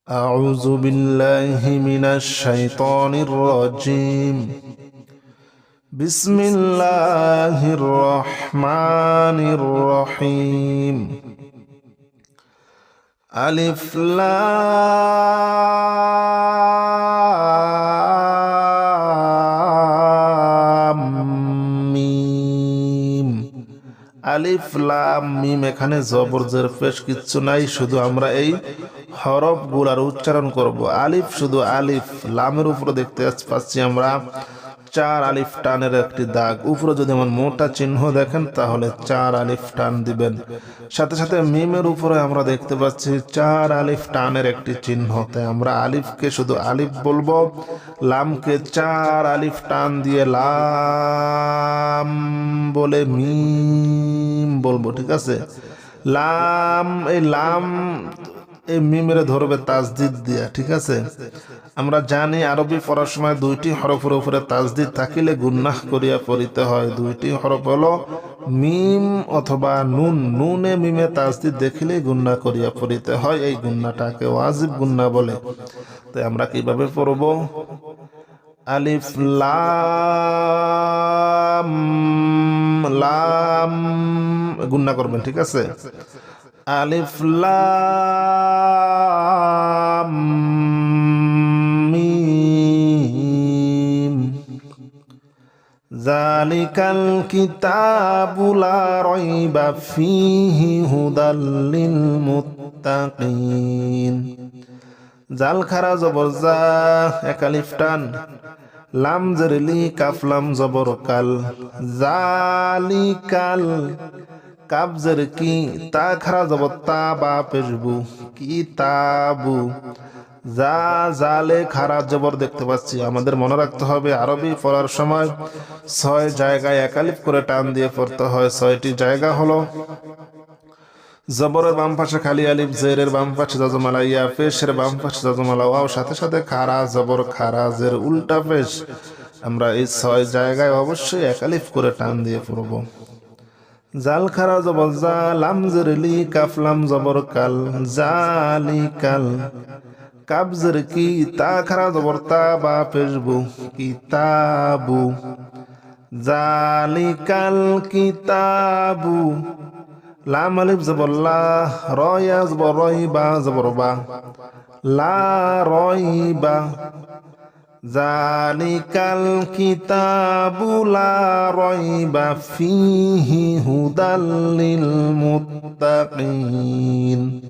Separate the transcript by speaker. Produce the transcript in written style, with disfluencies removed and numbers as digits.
Speaker 1: أعوذ بالله من الشيطان الرجيم. بسم الله الرحمن الرحيم. ألف لام ميم। আলিফ লাম মিম। এখানে জবর জের পেশ কিচ্ছু নাই, শুধু আমরা এই হরফগুলার উচ্চারণ করব। আলিফ শুধু আলিফ, লামের উপরে দেখতে পাচ্ছি আমরা 4 আলিফ টানের একটি দাগ। উপরে যদি আমার মোটা চিহ্ন দেখেন তাহলে 4 আলিফ টান দিবেন। সাথে সাথে মিমের উপরে আমরা দেখতে পাচ্ছি 4 আলিফ টানের একটি চিহ্ন। তাই আমরা আলিফকে শুধু আলিফ বলবো, লামকে 4 আলিফ টান দিয়ে লাম বলে মিম বলবো। ঠিক আছে, লাম, এই লাম এই মিমের ধরবে তাজদিদ দিয়া। ঠিক আছে, আমরা জানি আরবি পড়ার সময় দুইটি হরফের উপরে তাজদিদ থাকিলে গুন্নাহ করিয়া পড়িতে হয়। দুইটি হরফ হলো মিম অথবা নুন। নুনে মিমে তাজদিদ দেখিলে গুন্নাহ করিয়া পড়িতে হয়। এই গুন্নাটাকে ওয়াজিব গুন্নাহ বলে। তাই আমরা কিভাবে পড়ব? আলিফ লাম লাম গুন্নাহ করবেন। ঠিক আছে, আলিফ লাম মিম। যালিকাল কিতাবু লা রাইবা ফীহি হুদাল লিল মুত্তাকিন। জাল খারা জবর জা, এক আলিফ টান। লাম জেরলি, কাফ লাম জবর কাল। জালিকাল, কাব জের কি, তা খারা জবর তা, বা পেশবু, কিতাবু। যা জালে খারা জবর দেখতে পাচ্ছি। আমাদের মনে রাখতে হবে আরবি পড়ার সময় 6 জায়গায় এক আলিফ করে টান দিয়ে পড়তে হয়। 6টি জায়গা হলো জবরের বাম পাশে খালি আলিফ, জেরের বাম পাশে জজমালা ইয়া, পেশের বাম পাশে জজমালা ওয়াও, সাথে সাথে খারা জবর খারা জের উল্টা পেশ। আমরা এই 6 জায়গায় অবশ্যই এক আলিফ করে টান দিয়ে পড়ব। জাল খারা জবর জা, লাম জেরলি, কাফ লাম জবর কাল। জালিকাল, কাব জের কি, তা খারা জবর তা, বা পেশবু, কিতাবু। জালিকাল কিতাবু। লাম আলিফ জবর লা, রয়া জবর রই, বা জবর বা, লা রইবা। যালিকাল কিতাবু লা রাইবা ফীহি হুদাল লিল মুত্তাকিন।